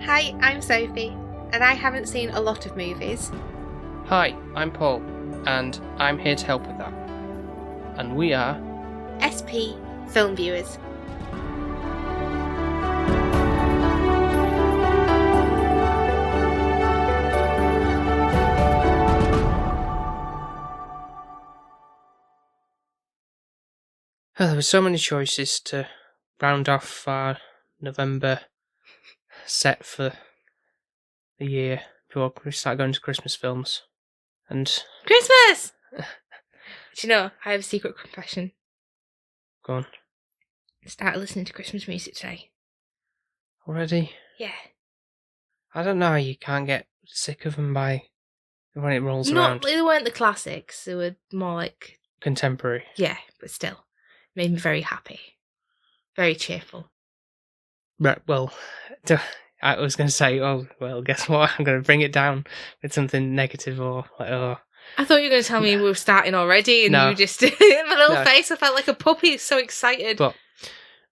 Hi, I'm Sophie, and I haven't seen a lot of movies. Hi, I'm Paul, and I'm here to help with that. And we are SP Film Viewers. Oh, there were so many choices to round off our November set for the year before we start going to Christmas films. And Christmas! Do you know, I have a secret confession. go on. I started listening to Christmas music today. Already? Yeah. I don't know how you can't get sick of them by when it rolls around. They weren't the classics, they were more like... Contemporary. Yeah, but still. Made me very happy. Very cheerful. Right, well, I was going to say, oh, well, guess what? I'm going to bring it down with something negative or like, oh. I thought you were going to tell me we were starting already, and No. you just... my little face, I felt like a puppy, so excited. But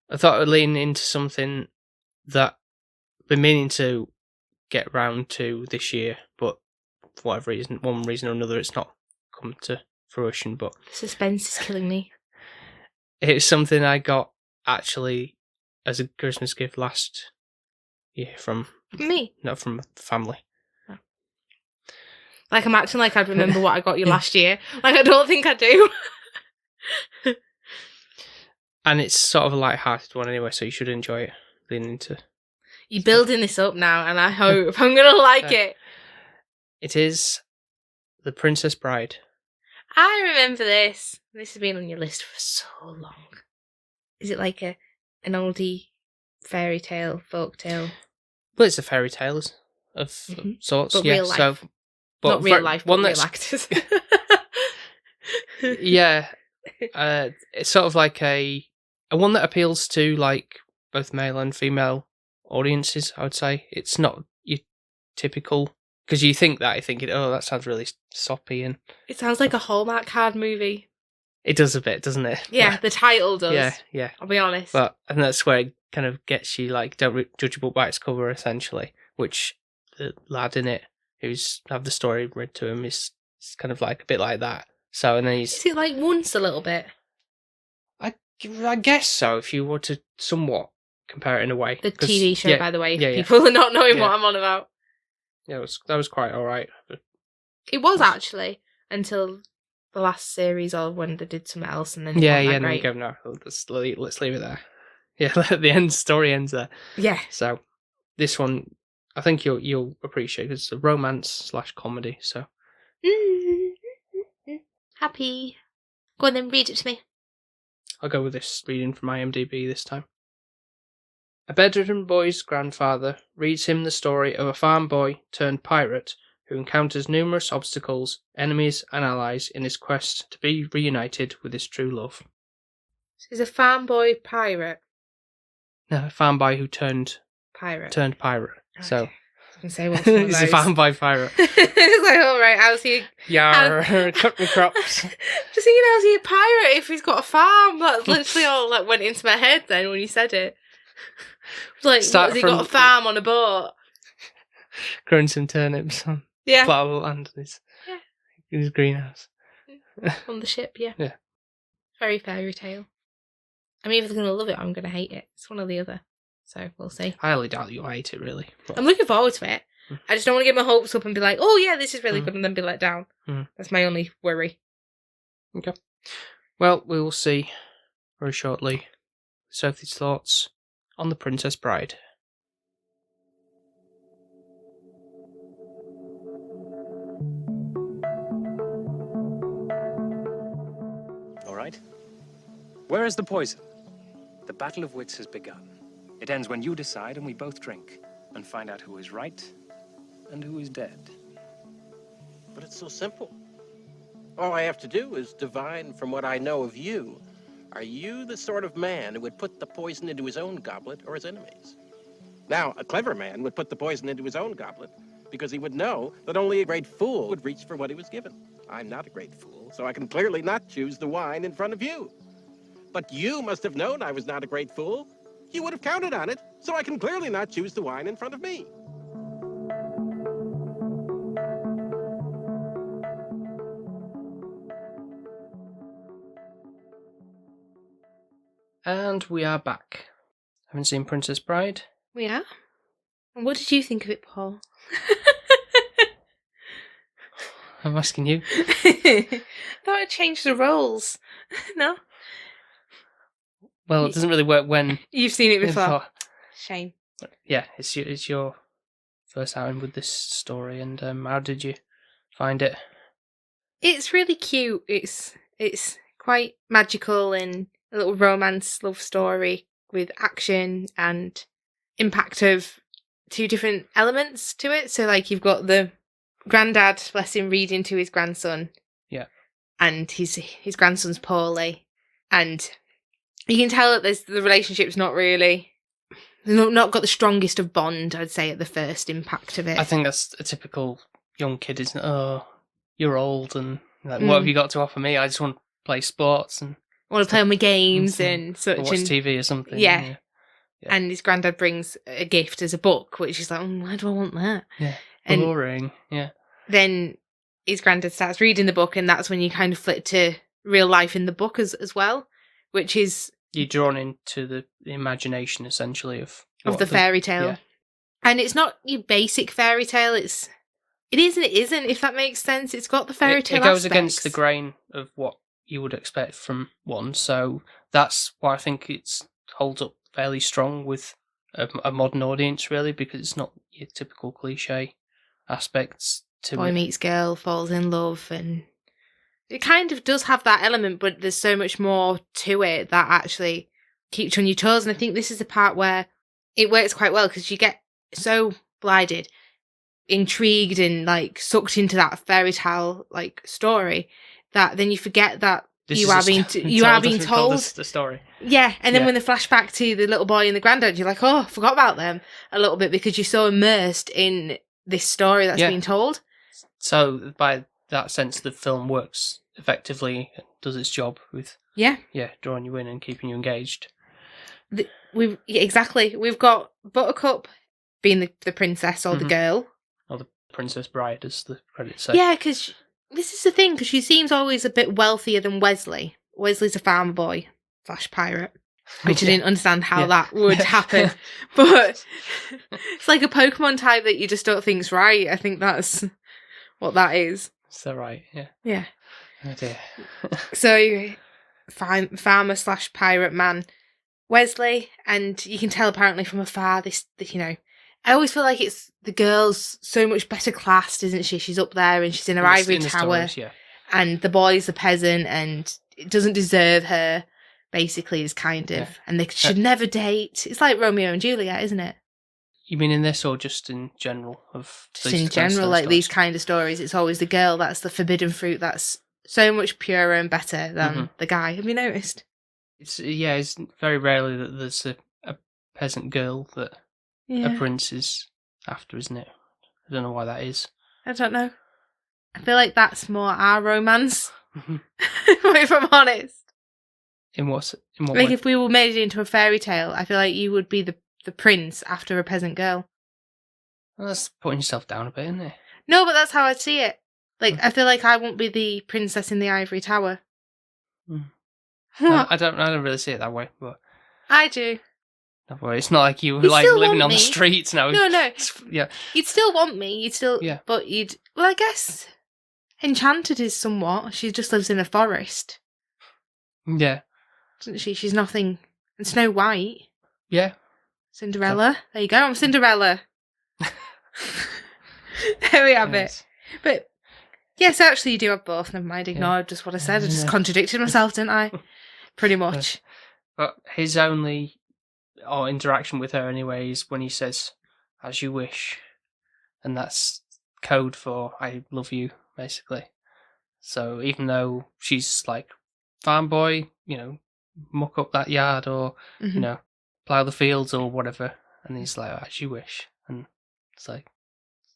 I thought I'd lean into something that I've been meaning to get round to this year, but for whatever reason, one reason or another, it's not come to fruition. But Suspense is killing me. it's something I got actually as a Christmas gift last year from Me? not from family. Oh. Like I'm acting like I'd remember what I got you last year. Like I don't think I do. And it's sort of a light-hearted one anyway, so you should enjoy it. Leaning into. You're building this up now, and I hope I'm gonna like it. It is The Princess Bride. I remember this. This has been on your list for so long. Is it like an oldie fairy tale, folk tale? Well, it's a fairy tale of sorts, But yeah. real life. So, but not real life, one but real that's actors. yeah, it's sort of like a one that appeals to like both male and female audiences. I would say it's not your typical because you think that oh, that sounds really soppy, and It sounds like a Hallmark card movie. it does a bit, doesn't it? Yeah, the title does. Yeah. I'll be honest. But and that's where it kind of gets you like don't judge a book by its cover, essentially. Which the lad in it who's have the story read to him is kind of like a bit like that. So and then Is it like Once a little bit? I guess so. If you were to somewhat compare it in a way, The TV show, by the way, if yeah. people are not knowing what I'm on about. Yeah, that was quite all right. It was actually until the last series or when they did something else, and then it Yeah, wasn't that no, you great. go no. Let's leave it there. Yeah, the story ends there. Yeah. So this one, I think you'll appreciate. It's a romance / comedy. So Happy. Go on then, read it to me. I'll go with this reading from IMDb this time. A bedridden boy's grandfather reads him the story of a farm boy turned pirate who encounters numerous obstacles, enemies, and allies in his quest to be reunited with his true love. He's a farm boy pirate. No, a farm boy who turned Pirate. pirate. Okay. So I was going to say what's one of he's those. a farm boy pirate. It's like, all right, how's he? Yarr, cut me crops. Just thinking, how's he a pirate if he's got a farm? That's literally all that went into my head then when you said it. It's like, Start has he from- got a farm on a boat? Growing some turnips on Yeah. plot of land in his greenhouse. On the ship, yeah. Yeah. Very fairy tale. I'm either going to love it or I'm going to hate it. It's one or the other. So we'll see. I highly doubt you'll hate it, really. But I'm looking forward to it. I just don't want to get my hopes up and be like, oh yeah, this is really good, and then be let down. That's my only worry. Okay. Well, we will see very shortly Sophie's thoughts on The Princess Bride. All right. Where is the poison? The battle of wits has begun. It ends when you decide and we both drink and find out who is right and who is dead. But it's so simple. All I have to do is divine from what I know of you. Are you the sort of man who would put the poison into his own goblet or his enemies? Now, a clever man would put the poison into his own goblet because he would know that only a great fool would reach for what he was given. I'm not a great fool, so I can clearly not choose the wine in front of you. But you must have known I was not a great fool. You would have counted on it, so I can clearly not choose the wine in front of me. And we are back. Haven't seen Princess Bride? We are. And what did you think of it, Paul? I'm asking you. I thought I'd change the roles. No? Well, it doesn't really work when... You've seen it before. before. Shame. Yeah, it's your first outing with this story, and how did you find it? It's really cute. It's quite magical and a little romance love story with action and impact of two different elements to it. So, like, you've got the granddad, bless him, reading to his grandson. Yeah. And his grandson's poorly. And you can tell that the relationship's not really... Not got the strongest of bond, I'd say, at the first impact of it. I think that's a typical young kid, isn't it? Oh, you're old, and like, what have you got to offer me? I just want to play sports and... I want to play on my games and such. Or watch TV or something. Yeah. Yeah. And his granddad brings a gift as a book, which is like, why do I want that? Yeah. And boring. Yeah. then his granddad starts reading the book, and that's when you kind of flip to real life in the book as well, which is... You're drawn into the imagination, essentially, of the fairy tale. Yeah. And it's not your basic fairy tale, it is and it isn't, if that makes sense. It's got the fairy tale It goes aspects. against the grain of what you would expect from one, so that's why I think it holds up fairly strong with a modern audience, really, because it's not your typical cliche aspects to Boy it. meets girl, falls in love, and it kind of does have that element, but there's so much more to it that actually keeps you on your toes. And I think this is the part where it works quite well, because you get so blinded, intrigued, and like sucked into that fairy tale like story that then you forget that you are being told the story. Yeah, and then when they flash back to the little boy and the granddad, you're like, oh, I forgot about them a little bit, because you're so immersed in this story that's being told. So by that sense, the film works effectively, does its job with drawing you in and keeping you engaged. Exactly. We've got Buttercup being the princess or the girl. Or the Princess Bride, as the credits say. Yeah, because this is the thing, because she seems always a bit wealthier than Wesley. Wesley's a farmer boy / pirate, which I didn't understand how that would happen. But it's like a Pokemon type that you just don't think's right. I think that's what that is. Is that right? Yeah. Yeah. Oh dear. So, farmer / pirate man, Wesley, and you can tell apparently from afar this, I always feel like it's the girl's so much better classed, isn't she? She's up there and she's in her ivory tower, and the boy's the peasant, and it doesn't deserve her. Basically, is kind of, and they should never date. It's like Romeo and Juliet, isn't it? You mean in this, or just in general? Just in general, like these kind of stories, it's always the girl that's the forbidden fruit. That's so much purer and better than the guy. Have you noticed? It's very rarely that there's a peasant girl that a prince is after, isn't it? I don't know why that is. I don't know. I feel like that's more our romance, if I'm honest. In what like way? If we were made it into a fairy tale, I feel like you would be the prince after a peasant girl. Well, that's putting yourself down a bit, isn't it? No, but that's how I'd see it. Like, I feel like I won't be the princess in the ivory tower. No, I don't really see it that way, but I do. No, it's not like you were like living on the streets now. No. Yeah. You'd still want me. But well, I guess Enchanted is somewhat. She just lives in a forest. Yeah. Doesn't she? She's nothing. And Snow White. Yeah. Cinderella. There you go. I'm Cinderella. There we have it. But yes, actually, you do have both. Never mind. Ignore just what I said. I just contradicted myself, didn't I? Pretty much. But his only interaction with her, anyway, is when he says, "As you wish," and that's code for "I love you," basically. So even though she's like, farm boy, muck up that yard, or plough the fields or whatever, and he's like, "As you wish," and it's like,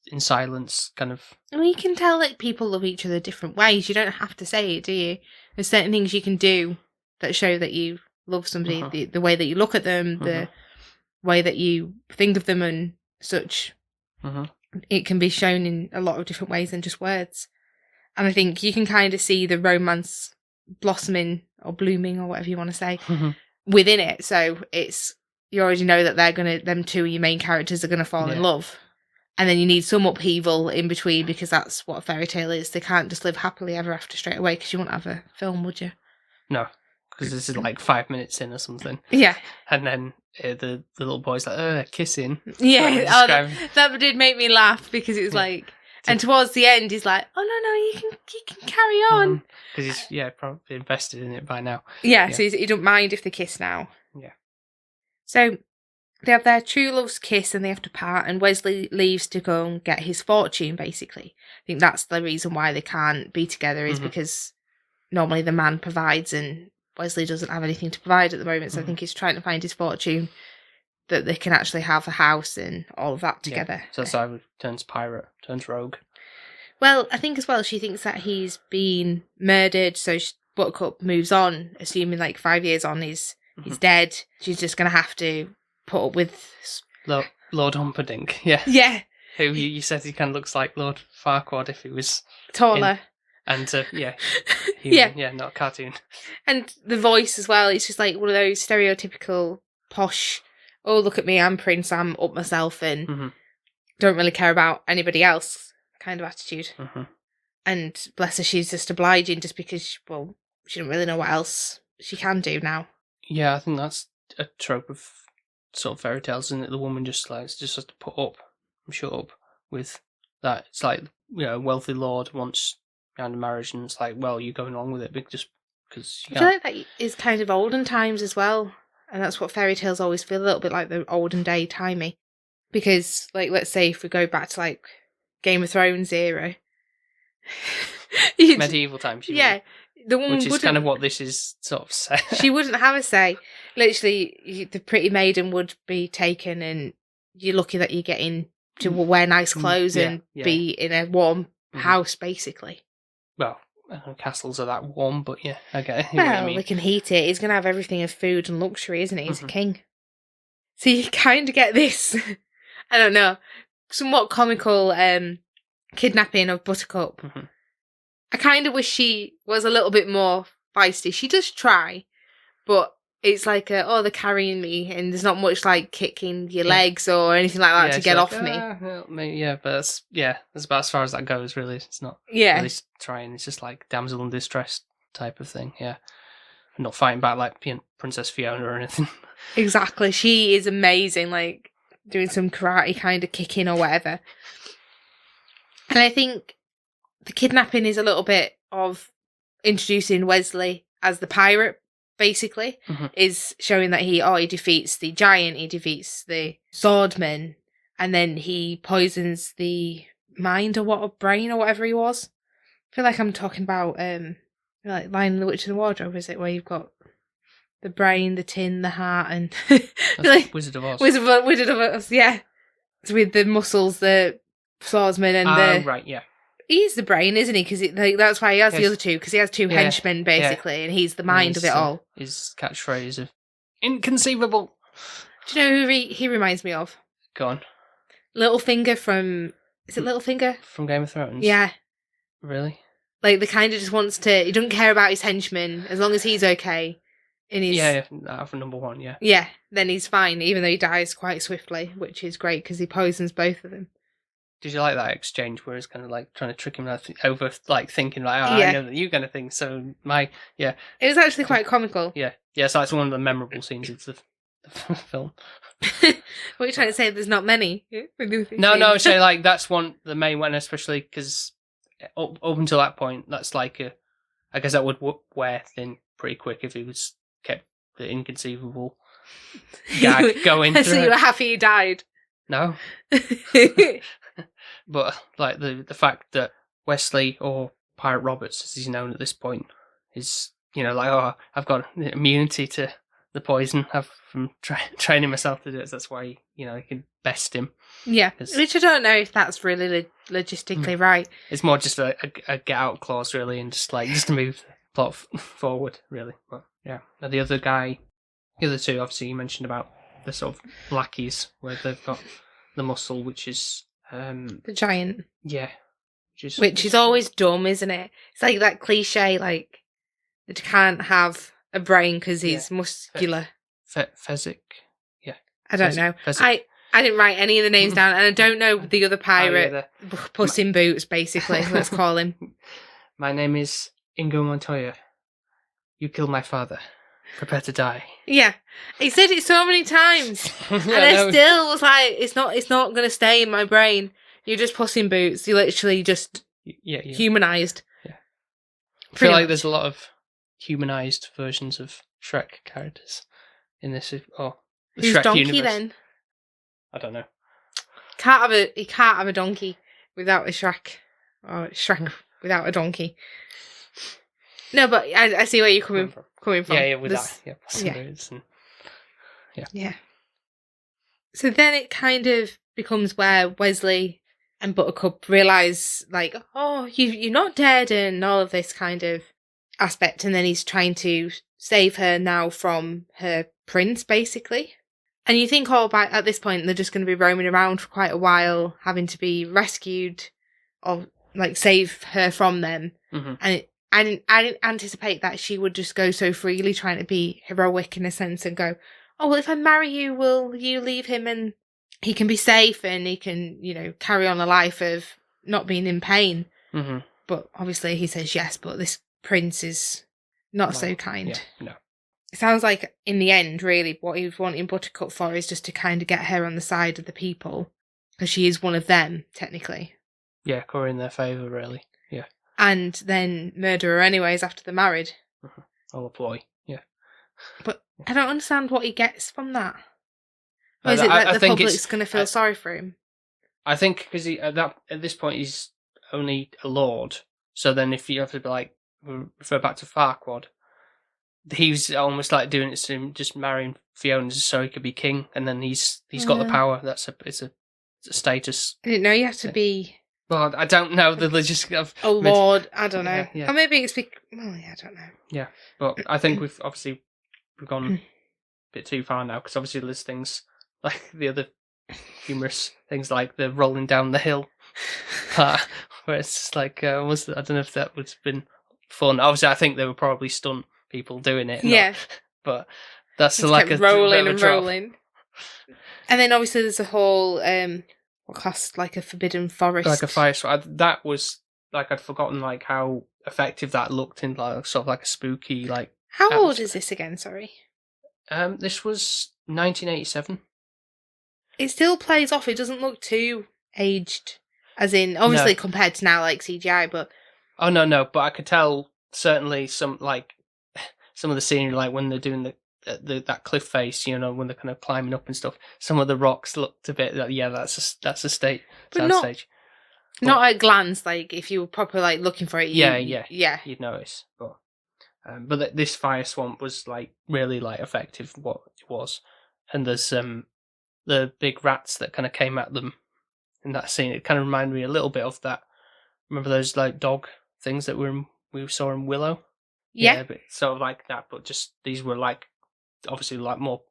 in silence, kind of. I mean, you can tell that people love each other different ways. You don't have to say it, do you? There's certain things you can do that show that you love somebody. The way that you look at them, the way that you think of them and such. It can be shown in a lot of different ways than just words. And I think you can kind of see the romance blossoming or blooming or whatever you want to say within it. So you already know that them two, your main characters, are going to fall in love. And then you need some upheaval in between, because that's what a fairy tale is. They can't just live happily ever after straight away, because you wouldn't have a film, would you? No, because this is like 5 minutes in or something. Yeah. And then the little boy's like, kissing. Yeah, that did make me laugh, because it was like... And towards the end, he's like, "Oh no, you can carry on," because he's probably invested in it by now. Yeah, so he don't mind if they kiss now. Yeah. So they have their true love's kiss, and they have to part. And Wesley leaves to go and get his fortune. Basically, I think that's the reason why they can't be together, is because normally the man provides, and Wesley doesn't have anything to provide at the moment. So I think he's trying to find his fortune, that they can actually have a house and all of that together. Yeah. So that's how he turns pirate, turns rogue. Well, I think as well, she thinks that he's been murdered, so Buttercup moves on, assuming like 5 years on he's dead. She's just going to have to put up with... Lord Humperdinck, yeah. Yeah. Who you said he kind of looks like Lord Farquaad if he was... taller. Human, yeah, not a cartoon. And the voice as well, it's just like one of those stereotypical posh... Oh, look at me, I'm Prince, I'm up myself and don't really care about anybody else kind of attitude. And bless her, she's just obliging just because, she don't really know what else she can do now. Yeah, I think that's a trope of sort of fairy tales, isn't it? The woman just has to put up and shut up with that. It's like, a wealthy lord wants behind a marriage, and it's like, well, you're going along with it just because you I feel like that is kind of olden times as well. And that's what fairy tales always feel, a little bit like the olden day timey. Because, like, let's say if we go back to, like, Game of Thrones era. Medieval times, you mean? The woman which is kind of what this is sort of saying. She wouldn't have a say. Literally, the pretty maiden would be taken, and you're lucky that you're getting to wear nice clothes and be in a warm house, basically. Well, castles are that warm, but yeah, I get it. Well, they can heat it. He's going to have everything of food and luxury, isn't he? He's a king. So you kind of get this, I don't know, somewhat comical kidnapping of Buttercup. I kind of wish she was a little bit more feisty. She does try, but it's like, they're carrying me, and there's not much like kicking your legs or anything like that to get off me. But that's about as far as that goes, really. It's not really trying. It's just like damsel in distress type of thing, not fighting back like Princess Fiona or anything. Exactly. She is amazing, like doing some karate kind of kicking or whatever. And I think the kidnapping is a little bit of introducing Wesley as the pirate, basically, is showing that he defeats the giant, he defeats the swordman, and then he poisons the mind or brain or whatever he was. I feel like I'm talking about like Lion, the Witch and the Wardrobe, is it, where you've got the brain, the tin, the heart, and like, Wizard of Oz. Wizard of Oz, yeah. It's with the muscles, the swordsman, and right, yeah. He's the brain, isn't he? Because that's why he has the other two, because he has two henchmen, basically, and he's the mind of it all. His catchphrase of inconceivable. Do you know who he reminds me of? Go on. Littlefinger from... Is it Littlefinger? From Game of Thrones? Yeah. Really? Like, the kind of just wants to... He doesn't care about his henchmen, as long as he's okay. For number one, yeah. Yeah, then he's fine, even though he dies quite swiftly, which is great, because he poisons both of them. Did you like that exchange where it's kind of like trying to trick him over, like thinking like, I know that you're going to think so. It was actually quite comical. Yeah, so that's one of the memorable scenes of the film. What are you trying to say? There's not many. No. So like that's the main one, especially because up until that point, that's like I guess that would wear thin pretty quick if he was kept the inconceivable gag going. So you were happy he died? No. But like the fact that Wesley, or Pirate Roberts as he's known at this point, is I've got immunity to the poison. I've from training myself to do it. So that's why you can best him. Yeah, which I don't know if that's really logistically right. It's more just a get out clause, really, and just to move the plot forward, really. But yeah, now the other two, obviously, you mentioned about the sort of lackeys where they've got the muscle, which is the giant. Yeah, which is always dumb, isn't it? It's like that cliche, like that can't have a brain because he's muscular. Fezzik. Yeah, I don't know. I didn't write any of the names down, and I don't know the other pirate. Puss in Boots, basically. Let's call him. My name is Ingo Montoya. You killed my father. Prepare to die. Yeah, he said it so many times, and I still was like, "It's not going to stay in my brain." You're just Puss in Boots. You're literally just humanized. Yeah, I feel like there's a lot of humanized versions of Shrek characters in this. Oh, the Who's Shrek Donkey universe. then? I don't know. He can't have a donkey without a Shrek, or Shrek without a donkey. No, but I see where you're coming from. Yeah, with that. Yeah, yeah. So then it kind of becomes where Westley and Buttercup realise, like, oh, you're not dead, and all of this kind of aspect, and then he's trying to save her now from her prince, basically. And you think, at this point, they're just going to be roaming around for quite a while, having to be rescued or, like, save her from them. Mm-hmm. And I didn't anticipate that she would just go so freely, trying to be heroic in a sense, and go, oh, well, if I marry you, will you leave him and he can be safe and he can, carry on a life of not being in pain. Mm-hmm. But obviously he says yes, but this prince is not so kind. Yeah, no. It sounds like, in the end, really, what he was wanting Buttercup for is just to kind of get her on the side of the people, because she is one of them, technically. Yeah, curry in their favour, really. Yeah. And then murder her anyways after they're married. Mm-hmm. All a ploy, yeah. But I don't understand what he gets from that. Or is it that the public's going to feel sorry for him? I think because at this point he's only a lord, so then if you have to refer back to Farquaad, he's almost like doing it to him, just marrying Fiona so he could be king, and then he's got the power. It's a status. I didn't know you have to be. Well, I don't know the logistics of a lord. I don't know. Yeah. Or maybe it's well, yeah, I don't know. Yeah, but I think we've gone a bit too far now, because obviously there's things like the other humorous things like the rolling down the hill part, where it's just like I don't know if that would have been fun. Obviously, I think they were probably stunt people doing it. Yeah, but that's just like a rolling and drop. rolling. And then obviously there's a whole like a forbidden forest, like a fire. That was like I'd forgotten like how effective that looked in like sort of like a spooky like. How old is this again? Sorry. This was 1987. It still plays off. It doesn't look too aged, as in obviously compared to now, like CGI. But oh no! But I could tell certainly some of the scenery, like when they're doing that cliff face, when they're kind of climbing up and stuff. Some of the rocks looked a bit that's a stage. Not at a glance. Like if you were proper like looking for it, yeah, you'd notice. But this fire swamp was like really like effective. What it was, and there's the big rats that kind of came at them in that scene. It kind of reminded me a little bit of that. Remember those like dog things that we saw in Willow? Yeah, but sort of like that, but just these were like obviously like more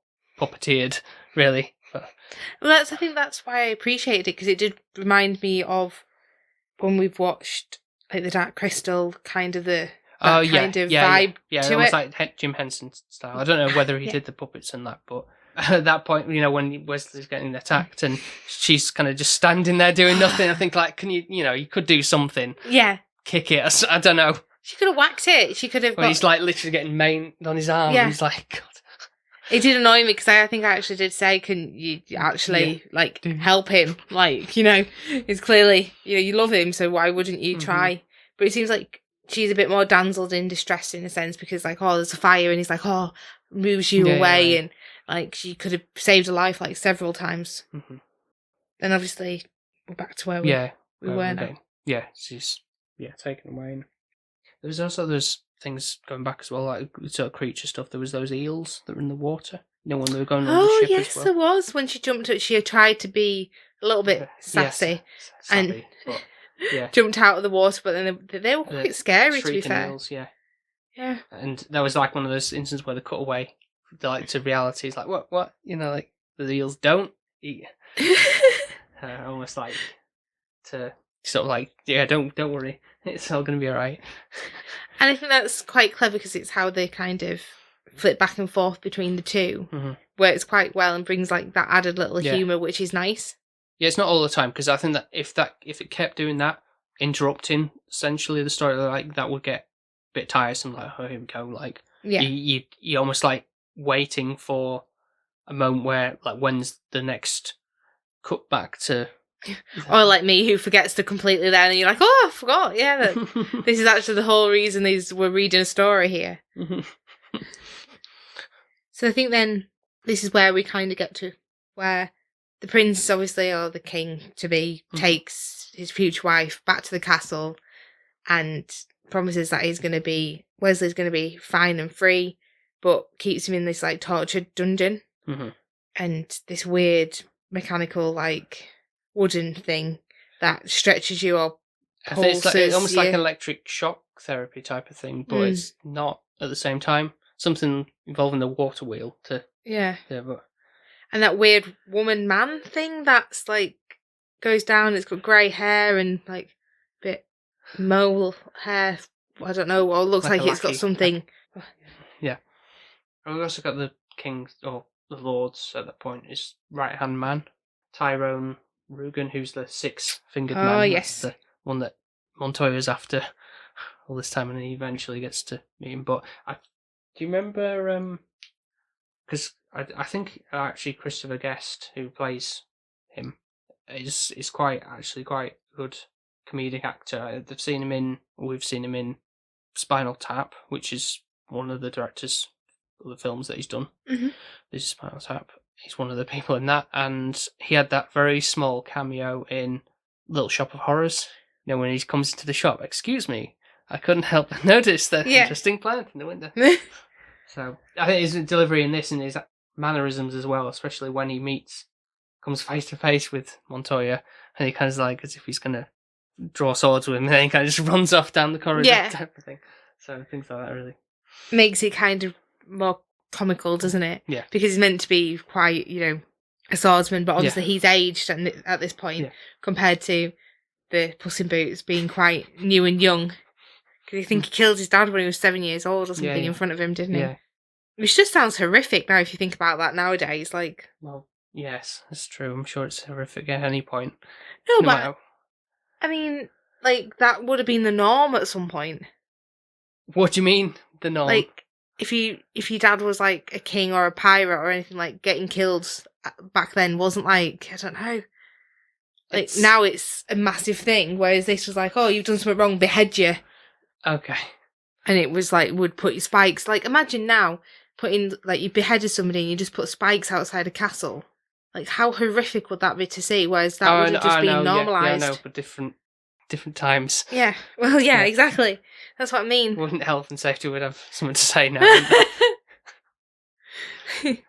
puppeteered, really. But... Well, I think that's why I appreciated it, because it did remind me of when we've watched like the Dark Crystal, kind of vibe it was it. like Jim Henson style. I don't know whether he did the puppets and that, but at that point, when Wesley's getting attacked and she's kind of just standing there doing nothing, I think like, can you could do something. Yeah. Kick it. I don't know. She could have whacked it. She could have. He's like literally getting mained on his arm. Yeah. And he's like, God. It did annoy me, because I think I actually did say, can you actually help him? Like, it's clearly, you love him, so why wouldn't you try? Mm-hmm. But it seems like she's a bit more damseled in distress in a sense, because like, oh, there's a fire, and he's like, oh, moves you away, and like she could have saved a life like several times. Mm-hmm. And obviously we're back to where we were now. Yeah, she's taken away. There's also things going back as well, like sort of creature stuff. There was those eels that were in the water. When they were going on the Oh ship yes, as well. there was. When she jumped up, she tried to be a little bit sassy Yes, and savvy, but, yeah. jumped out of the water. But then they were quite scary, to be Shrieking fair. eels, yeah. Yeah. And that was like one of those instances where they cut away, like to reality. It's like what like the eels don't eat. Almost like to sort of like, yeah, don't worry, it's all going to be all right. And I think that's quite clever because it's how they kind of flip back and forth between the two, works quite well and brings like that added little humour, which is nice. Yeah, it's not all the time, because I think that if it kept doing that, interrupting essentially the story, like that would get a bit tiresome. Like, oh, here we go. Like, you almost like waiting for a moment where, like, when's the next cut back to. Or like me, who forgets to completely then, and you're like, oh, I forgot. Yeah, that this is actually the whole reason we're reading a story here. So I think then this is where we kind of get to where the prince, obviously, or the king to be, takes his future wife back to the castle and promises that Wesley's going to be fine and free, but keeps him in this like tortured dungeon and this weird mechanical like wooden thing that stretches you or pulses. It's almost like an electric shock therapy type of thing, but it's not at the same time. Something involving the water wheel to but... And that weird woman-man thing that's like goes down. It's got grey hair and like a bit mole hair. I don't know. Or it looks like it's got something. Yeah. We've also got the king or the lords at that point. His right-hand man, Tyrone Rugen, who's the six-fingered man. Oh yes, the one that Montoya's after all this time, and he eventually gets to meet him. But do you remember? Because I think actually Christopher Guest, who plays him, is quite good comedic actor. We've seen him in Spinal Tap, which is one of the directors of the films that he's done. This is Spinal Tap. He's one of the people in that, and he had that very small cameo in Little Shop of Horrors. You know, when he comes into the shop, excuse me, I couldn't help but notice the interesting plant in the window. So I think his delivery in this and his mannerisms as well, especially when he comes face to face with Montoya, and he kind of like as if he's going to draw swords with him, and then he kind of just runs off down the corridor type of thing. So things like that really makes it kind of more comical, doesn't it? Yeah. Because he's meant to be quite, a swordsman, but obviously he's aged at this point compared to the Puss in Boots being quite new and young. Because I think he killed his dad when he was 7 years old or something in front of him, didn't he? Yeah. Which just sounds horrific now if you think about that nowadays. Like, well, yes, that's true. I'm sure it's horrific at any point. No, but I mean, like that would have been the norm at some point. What do you mean the norm? Like, if your dad was like a king or a pirate or anything, like getting killed back then wasn't like, I don't know. Like now it's a massive thing, whereas this was like, oh, you've done something wrong, behead you. Okay. And it was like, would put your spikes. Like, imagine now putting, like, you beheaded somebody and you just put spikes outside a castle. Like, how horrific would that be to see? Whereas that would have just been normalised. Yeah, I know, but different times. Yeah, well, yeah, exactly. That's what I mean. Wouldn't health and safety would have something to say now.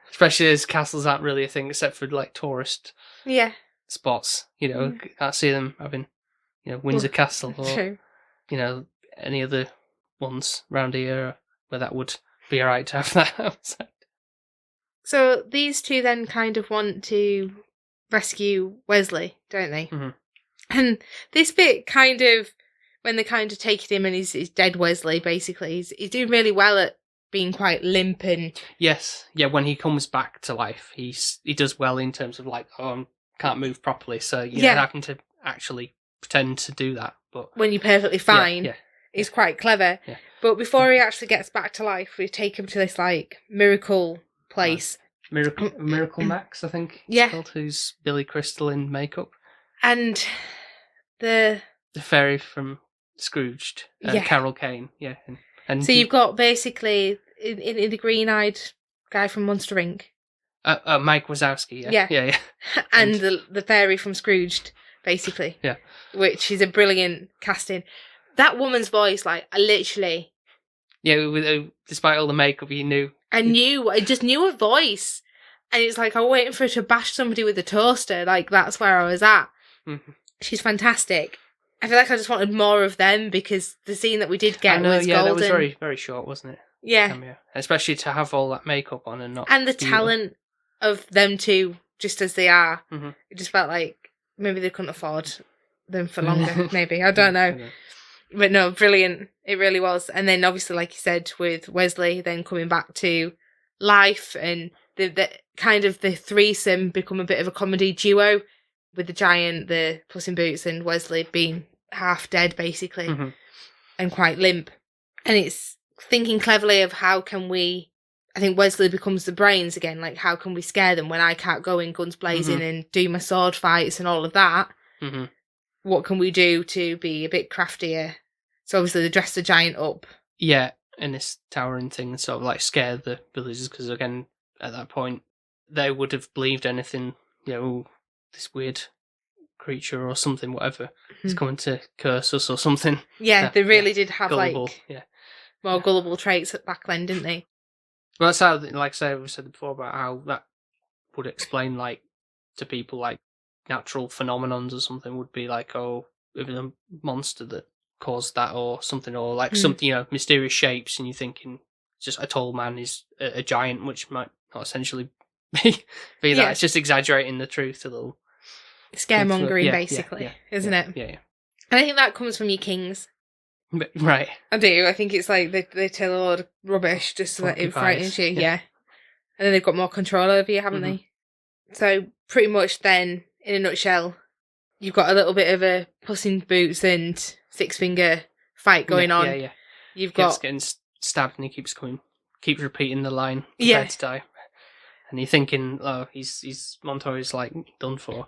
Especially as castles aren't really a thing except for, like, tourist spots. Can't see them having, Windsor Castle or, any other ones around here where that would be alright to have that outside. So these two then kind of want to rescue Wesley, don't they? Mm-hmm. And this bit kind of, when they kind of take him and he's dead Wesley, basically, he's doing really well at being quite limp and... Yes, yeah, when he comes back to life, he does well in terms of like, I can't move properly, so having to actually pretend to do that. But when you're perfectly fine, it's quite clever. Yeah. But before he actually gets back to life, we take him to this like miracle place. Miracle Max, I think. Yeah. It's called, who's Billy Crystal in makeup. And the fairy from Scrooged, Carol Kane, and so you've got basically in the green-eyed guy from Monster Inc. Mike Wazowski, yeah. And the fairy from Scrooged, basically, which is a brilliant casting. That woman's voice, like, I literally despite all the makeup, he knew. I just knew her voice. And it's like, I'm waiting for her to bash somebody with a toaster. Like, that's where I was at. Mm-hmm. She's fantastic. I feel like I just wanted more of them because the scene that we did get was golden. That was very, very short, wasn't it? Yeah. Cameo. Especially to have all that makeup on and not... And the talent of them two, just as they are. Mm-hmm. It just felt like maybe they couldn't afford them for longer, maybe. I don't know. But no, brilliant. It really was. And then obviously, like you said, with Wesley then coming back to life and the kind of the threesome become a bit of a comedy duo with the giant, the Puss in Boots, and Wesley being half dead, basically, and quite limp. And it's thinking cleverly of how can we... I think Wesley becomes the brains again. Like, how can we scare them when I can't go in guns blazing and do my sword fights and all of that? Mm-hmm. What can we do to be a bit craftier? So obviously they dress the giant up. Yeah, in this towering thing, sort of like scare the villagers, because again, at that point, they would have believed anything, this weird creature or something, whatever, is coming to curse us or something. Yeah, they really did have gullible, more gullible traits back then, didn't they? Well, that's how, like I said, we said before about how that would explain, like, to people, like, natural phenomenons or something would be like, oh, it was a monster that caused that or something, or like something, mysterious shapes, and you're thinking just a tall man is a giant, which might not essentially be that. It's just exaggerating the truth a little. Scaremongering, basically, isn't it? Yeah. And I think that comes from your kings. Right. I do. I think it's like they tell a lot of rubbish just so that it frightens you. Yeah. And then they've got more control over you, haven't they? So pretty much then, in a nutshell, you've got a little bit of a Puss in Boots and Six Finger fight going on. Yeah. You've got getting stabbed and he keeps repeating the line, prepare to die. And you're thinking, oh, he's Montoya's like done for.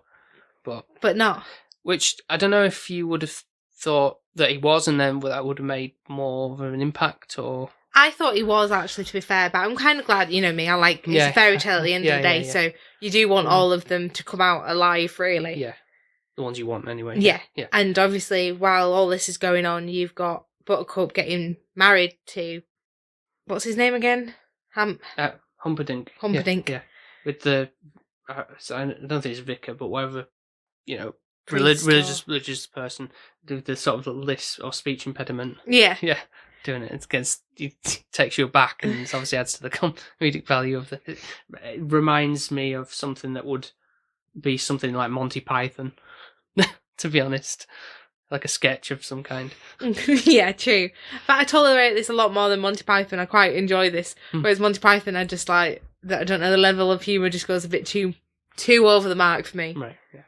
But not. Which, I don't know if you would have thought that he was, and then that would have made more of an impact, or... I thought he was, actually, to be fair, but I'm kind of glad, you know me, it's a fairy tale at the end of the day, so you do want all of them to come out alive, really. Yeah, the ones you want, anyway. Yeah, and obviously, while all this is going on, you've got Buttercup getting married to... What's his name again? Humperdinck. Humperdinck. Yeah. With the... I don't think it's vicar, but whatever, religious person, the sort of list or speech impediment. Yeah. Yeah. Doing it takes you aback, and it obviously adds to the comedic value of it reminds me of something that would be something like Monty Python, to be honest, like a sketch of some kind. Yeah, true. But I tolerate this a lot more than Monty Python. I quite enjoy this. Whereas Monty Python, I just like that. I don't know, the level of humour just goes a bit too over the mark for me. Right. Yeah.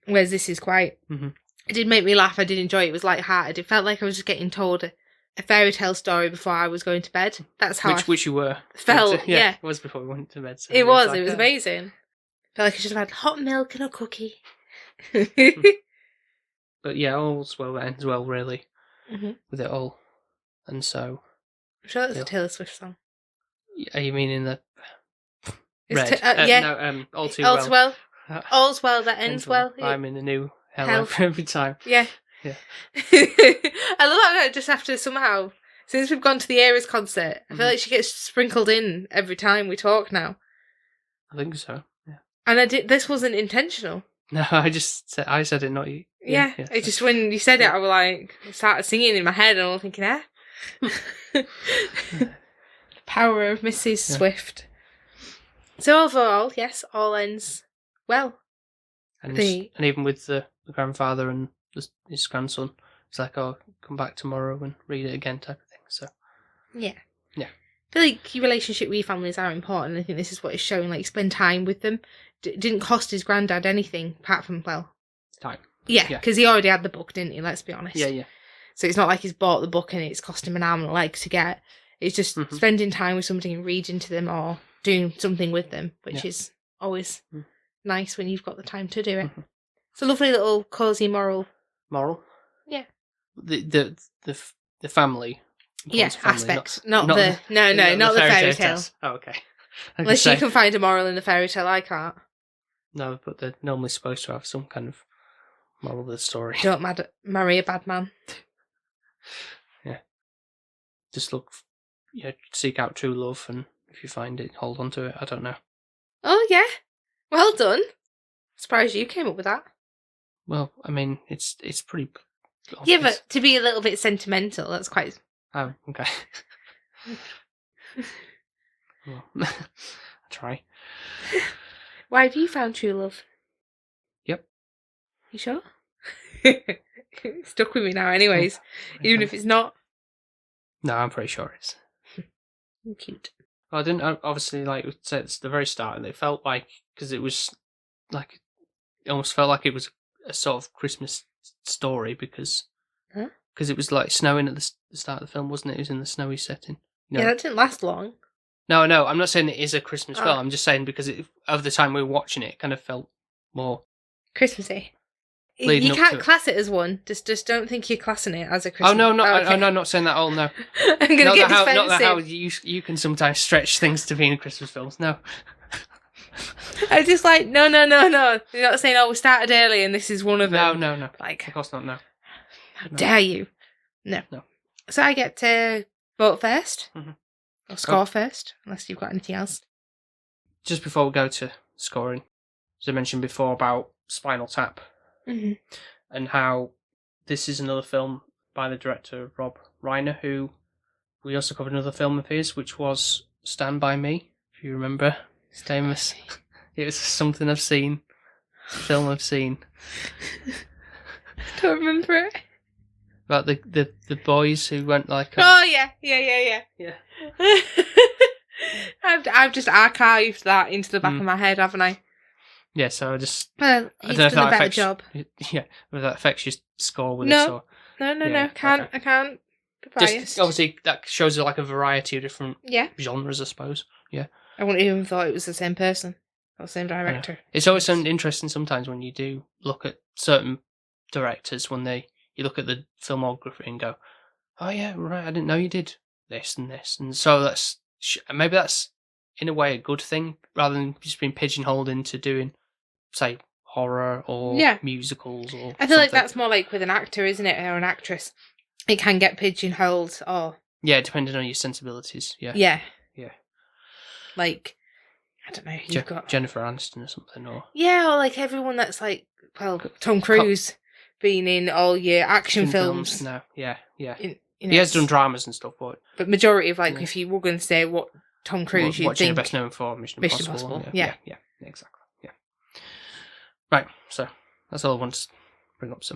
Whereas this is quite. It did make me laugh. I did enjoy it. It was light-hearted. It felt like I was just getting told a fairy tale story before I was going to bed. That's how which you were. Felt, yeah. It was before we went to bed. So it was amazing. Felt like I should have had hot milk and a cookie. But yeah, all's well that ends well, really, with it all. And so... I'm sure that's a Taylor Swift song. Are you meaning the... Red? No, All Too Well. All's well. All's well that ends well. I'm in a new hell every time. Yeah. I love that I just have to somehow, since we've gone to the Eras concert, I feel like she gets sprinkled in every time we talk now. I think so, yeah. And this wasn't intentional. No, I said it, not you. Yeah. It just, when you said it, I was like, I started singing in my head and I was thinking, Power of Mrs. Swift. So overall, yes, all ends well. And even with the grandfather and his grandson, it's like, oh, come back tomorrow and read it again type of thing. So yeah. I feel like your relationship with your families are important. I think this is what it's showing. Like, spend time with them. Didn't cost his granddad anything apart from time. Yeah, because he already had the book, didn't he? Let's be honest. Yeah. So it's not like he's bought the book and it's cost him an arm and a leg to get. It's just spending time with somebody and reading to them or doing something with them, which is always nice when you've got the time to do it. It's a lovely little cosy moral. Yeah. The family. Aspect. Not the fairy tale. Oh, okay. Unless you can find a moral in the fairy tale, I can't. No, but they're normally supposed to have some kind of moral of the story. Don't marry a bad man. Yeah. just look, seek out true love, and if you find it, hold on to it. I don't know. Oh, yeah. Well done. Surprised you came up with that. Well, I mean, it's pretty obvious. Yeah, but to be a little bit sentimental, that's quite... Oh, okay. Well, I'll try. Why have you found true love? Yep. You sure? It's stuck with me now anyways, even if it's not. No, I'm pretty sure it's. Cute. Well, I didn't obviously say it's the very start, and it felt like, because it was like, it almost felt like it was a sort of Christmas story because it was like snowing at the start of the film, wasn't it? It was in the snowy setting. Yeah, that didn't last long. No, I'm not saying it is a Christmas film. I'm just saying because of the time we were watching it, it kind of felt more Christmassy. leading You up can't to class it as one. Just don't think you're classing it as a Christmas. Oh no, not okay. no, I'm not saying that. Oh no, I'm gonna get defensive. Not that how you can sometimes stretch things to being Christmas films. No, I just like no. You're not saying we started early and this is one of them. No. Like, of course not. No. How dare you? No. So I get to vote first, or score first, unless you've got anything else. Just before we go to scoring, as I mentioned before about Spinal Tap, and how this is another film by the director Rob Reiner, who we also covered another film of his, which was Stand By Me, if you remember. It's famous. It was something I've seen. Film I've seen. Don't remember it. About the boys who went like... Oh, yeah. I've just archived that into the back of my head, haven't I? Yeah, so I just... Well, he's done a better job. Yeah, whether that affects your score with it or... No. I can't be biased. Just, obviously, that shows like a variety of different genres, I suppose. Yeah. I wouldn't even thought it was the same person or the same director. It's always interesting sometimes when you do look at certain directors, when you look at the filmography and go, oh yeah, right, I didn't know you did this and this. And so maybe that's in a way a good thing, rather than just being pigeonholed into doing, say, horror or musicals or I feel like that's more like with an actor, isn't it, or an actress. It can get pigeonholed or... Yeah, depending on your sensibilities, yeah. Yeah. Like, I don't know, you've got... Jennifer Aniston or something, or... Yeah, or like everyone that's like, well, Tom Cruise being in all your action films. No, yeah. He has done dramas and stuff, but majority of if you were going to say what Tom Cruise, you'd think... best known for Mission Impossible. Yeah, exactly. Yeah. Right, so that's all I wanted to bring up. So,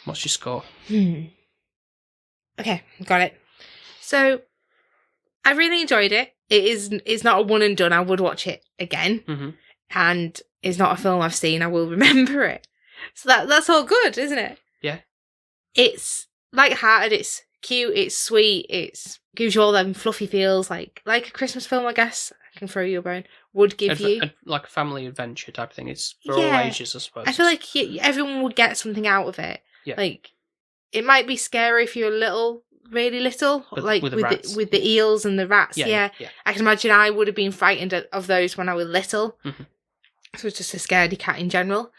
what's your score? Okay, got it. So, I really enjoyed it. It's not a one and done. I would watch it again, and it's not a film I've seen. I will remember it. So that's all good, isn't it? Yeah. It's light-hearted. It's cute. It's sweet. It gives you all them fluffy feels, like a Christmas film. I guess I can throw you a bone. Would give you like a family adventure type thing. It's for all ages, I suppose. I feel like everyone would get something out of it. Yeah. Like, it might be scary if you're really little, but like with the eels and the rats. Yeah. I can imagine I would have been frightened of those when I was little. So it's just a scaredy cat in general.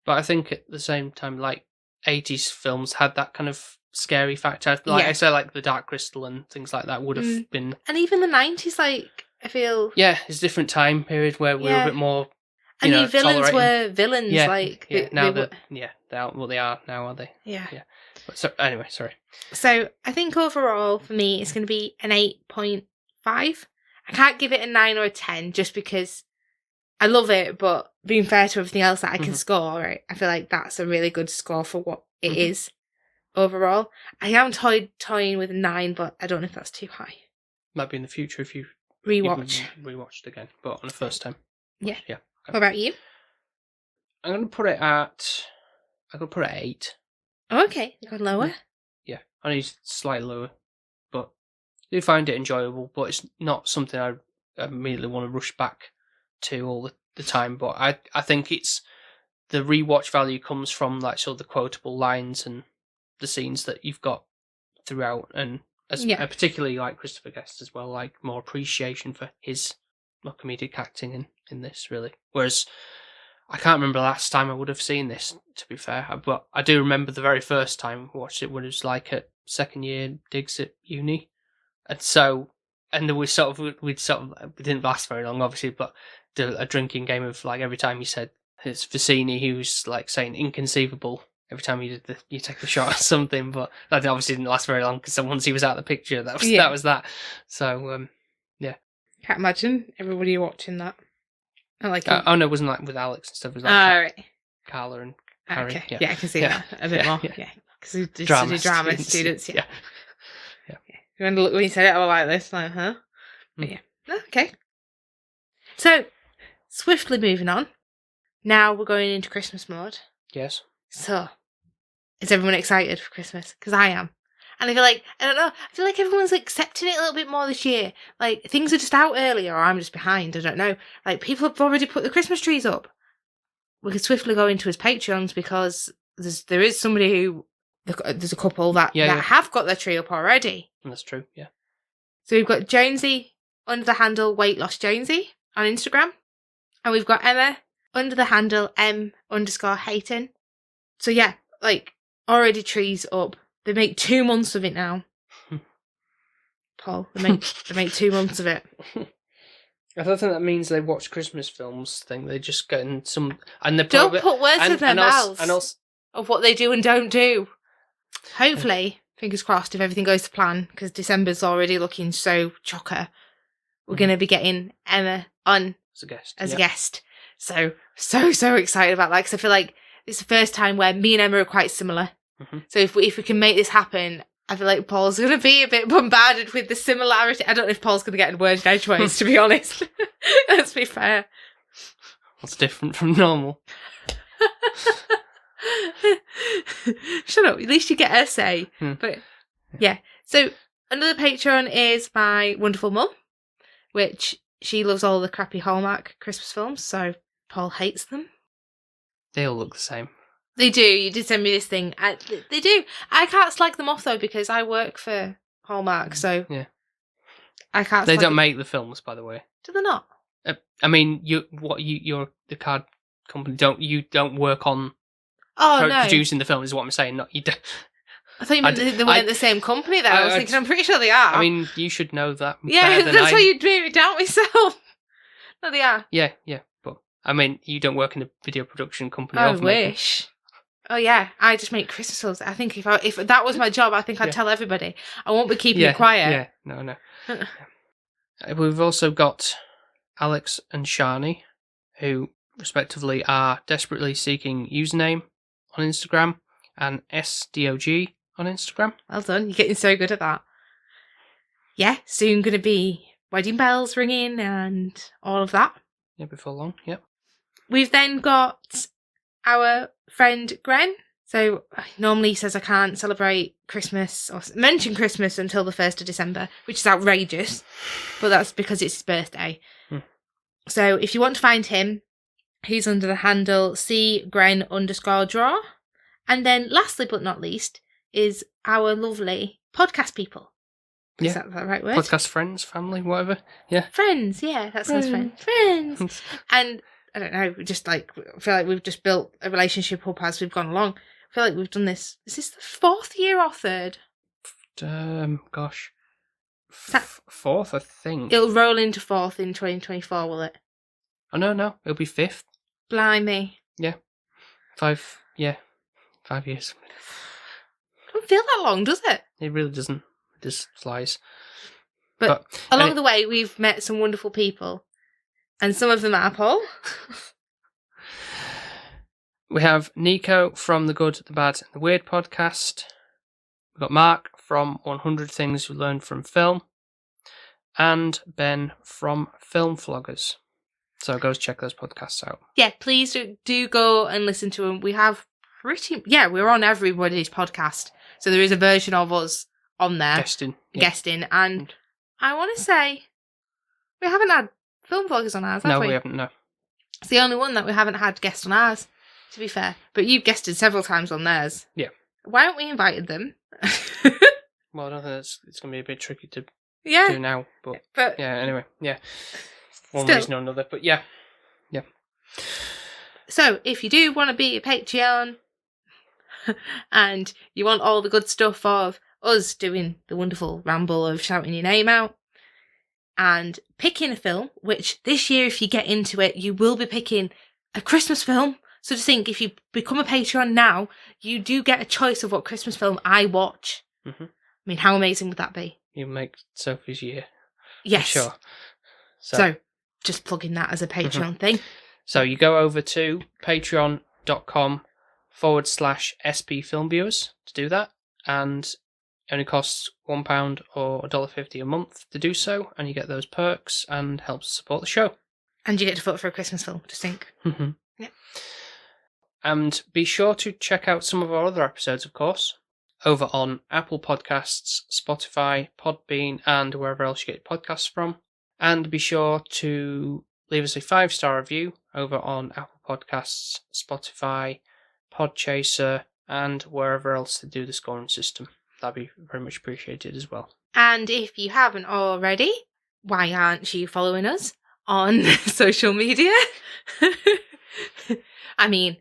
But I think at the same time, like 80s films had that kind of scary factor. Like I say, like the Dark Crystal and things like that would have been. And even the 90s, like, I feel. Yeah, it's a different time period where we were a bit more. And the villains were villains, like. Yeah, they are now, are they? Yeah. But so anyway, sorry. So I think overall for me it's going to be an 8.5. I can't give it a 9 or a 10 just because I love it, but being fair to everything else that I can score, right, I feel like that's a really good score for what it is overall. I am toying with a 9, but I don't know if that's too high. Might be in the future if you rewatched again, but on the first time. Yeah. Okay. What about you? I'm going to put it at 8. Oh, okay, you got lower. Yeah, I need slightly lower, but I do find it enjoyable. But it's not something I immediately want to rush back to all the time. But I think it's the rewatch value comes from like sort of the quotable lines and the scenes that you've got throughout, and particularly like Christopher Guest as well, like more appreciation for his comedic acting in this really. Whereas I can't remember the last time I would have seen this, to be fair, but I do remember the very first time I watched it when it was like at second year digs at uni. And so, and then we didn't last very long, obviously, but did a drinking game of like every time he said it's Vicini, he was like saying inconceivable every time you take the shot or something, but that obviously didn't last very long because once he was out of the picture, that was that. So, yeah. Can't imagine everybody watching that. I like it. Oh no, it wasn't like with Alex and stuff. It was like right. Carla and Harry. Okay. Yeah, I can see that a bit more. Yeah, because we did Drama drama students. students. Yeah. Yeah. When you said it, I was like this, like, huh? But yeah. Okay. So, swiftly moving on. Now we're going into Christmas mode. Yes. So, is everyone excited for Christmas? Because I am. And I feel like, I don't know, I feel like everyone's accepting it a little bit more this year. Like, things are just out early, or I'm just behind, I don't know. Like, people have already put the Christmas trees up. We could swiftly go into his Patreons because there is somebody who, there's a couple that have got their tree up already. That's true, yeah. So we've got Jonesy under the handle Weight Loss Jonesy on Instagram. And we've got Emma under the handle M_Hayton. So yeah, like, already trees up. They make 2 months of it now. Paul, they make 2 months of it. I don't think that means they watch Christmas films. I think they're just getting some... And they're Don't put words in their mouths of what they do and don't do. Hopefully, fingers crossed, if everything goes to plan, because December's already looking so chocker, we're going to be getting Emma on as a guest. So excited about that, because I feel like it's the first time where me and Emma are quite similar. Mm-hmm. So if we can make this happen, I feel like Paul's going to be a bit bombarded with the similarity. I don't know if Paul's going to get in words edgeways, to be honest. Let's be fair. What's different from normal? Shut up. At least you get a say. But yeah. So another Patreon is my wonderful mum, which she loves all the crappy Hallmark Christmas films, so Paul hates them. They all look the same. They do. You did send me this thing. They do. I can't slag them off though because I work for Hallmark, so yeah, I can't. They don't make the films, by the way. Do they not? I mean, you're the card company. You don't work on producing the film. Is what I'm saying. Not you. Don't. I thought you meant they weren't the same company. Though I was thinking, I'm pretty sure they are. I mean, you should know that. Yeah, that's why you made me doubt myself. No, they are. Yeah, but I mean, you don't work in a video production company. I wish. Oh yeah, I just make Christmas films. I think if that was my job, I think I'd tell everybody. I won't be keeping it quiet. Yeah, no. We've also got Alex and Shani, who respectively are Desperately Seeking Username on Instagram and SDOG on Instagram. Well done, you're getting so good at that. Yeah, soon going to be wedding bells ringing and all of that. Yeah, before long, yep. We've then got our friend Gren. So normally he says I can't celebrate Christmas or mention Christmas until the 1st of December, which is outrageous, but that's because it's his birthday. So if you want to find him, he's under the handle cgren_draw. And then lastly but not least is our lovely podcast people. Is that the right word? Podcast friends, family, whatever. Yeah. Friends, yeah, that sounds friends. And I don't know, just like, I feel like we've just built a relationship up as we've gone along. I feel like we've done this. Is this the 4th year or 3rd? Gosh. 4th, I think. It'll roll into 4th in 2024, will it? Oh, no. It'll be 5th. Blimey. Yeah. 5 years. Don't feel that long, does it? It really doesn't. It just flies. But along the way, we've met some wonderful people. And some of them are Paul. We have Nico from the Good, the Bad, and the Weird podcast. We've got Mark from 100 Things You Learned from Film. And Ben from Film Vloggers. So go check those podcasts out. Yeah, please do go and listen to them. We have we're on everybody's podcast. So there is a version of us on there. Guesting. And I want to say, we haven't had Film Vloggers on ours, have we? No, we haven't, no. It's the only one that we haven't had guest on ours, to be fair. But you've guested several times on theirs. Yeah. Why haven't we invited them? Well, I don't think it's going to be a bit tricky to do now. But yeah, anyway, yeah. One reason or another, but yeah. So, if you do want to be a Patreon and you want all the good stuff of us doing the wonderful ramble of shouting your name out and picking a film, which this year, if you get into it, you will be picking a Christmas film. So just think, if you become a Patreon now, you do get a choice of what Christmas film I watch. Mm-hmm. I mean, how amazing would that be? You make Sophie's year. Yes. For sure. So just plugging that as a Patreon thing. So you go over to patreon.com/SP Film Viewers to do that, and it only costs £1 or $1.50 a month to do so, and you get those perks and helps support the show. And you get to vote for a Christmas film, just think. Mm-hmm. Yeah. And be sure to check out some of our other episodes, of course, over on Apple Podcasts, Spotify, Podbean, and wherever else you get your podcasts from. And be sure to leave us a 5-star review over on Apple Podcasts, Spotify, Podchaser, and wherever else they do the scoring system. That'd be very much appreciated as well. And if you haven't already, why aren't you following us on social media? I mean,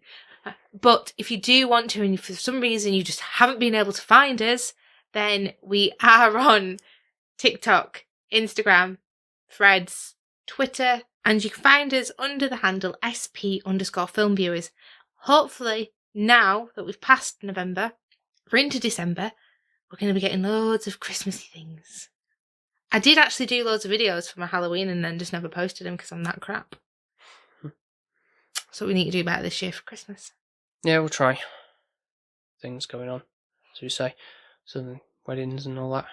but if you do want to, and for some reason you just haven't been able to find us, then we are on TikTok, Instagram, Threads, Twitter, and you can find us under the handle SP_film viewers. Hopefully, now that we've passed November, we're into December, we're going to be getting loads of Christmassy things. I did actually do loads of videos for my Halloween and then just never posted them because I'm that crap. So we need to do better this year for Christmas. Yeah, we'll try. Things going on, as we say. So the weddings and all that.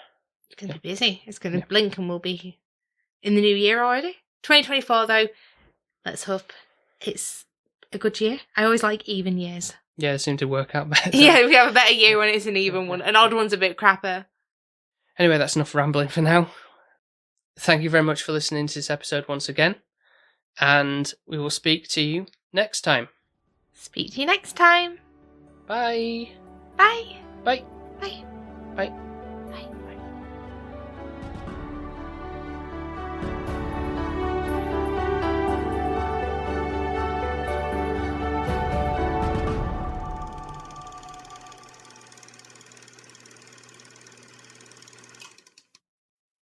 It's going to be busy. It's going to blink and we'll be in the new year already. 2024, though, let's hope it's a good year. I always like even years. Yeah, it seemed to work out better. Yeah, we have a better year when it's an even one. An odd one's a bit crapper. Anyway, that's enough rambling for now. Thank you very much for listening to this episode once again. And we will speak to you next time. Speak to you next time. Bye. Bye. Bye. Bye. Bye.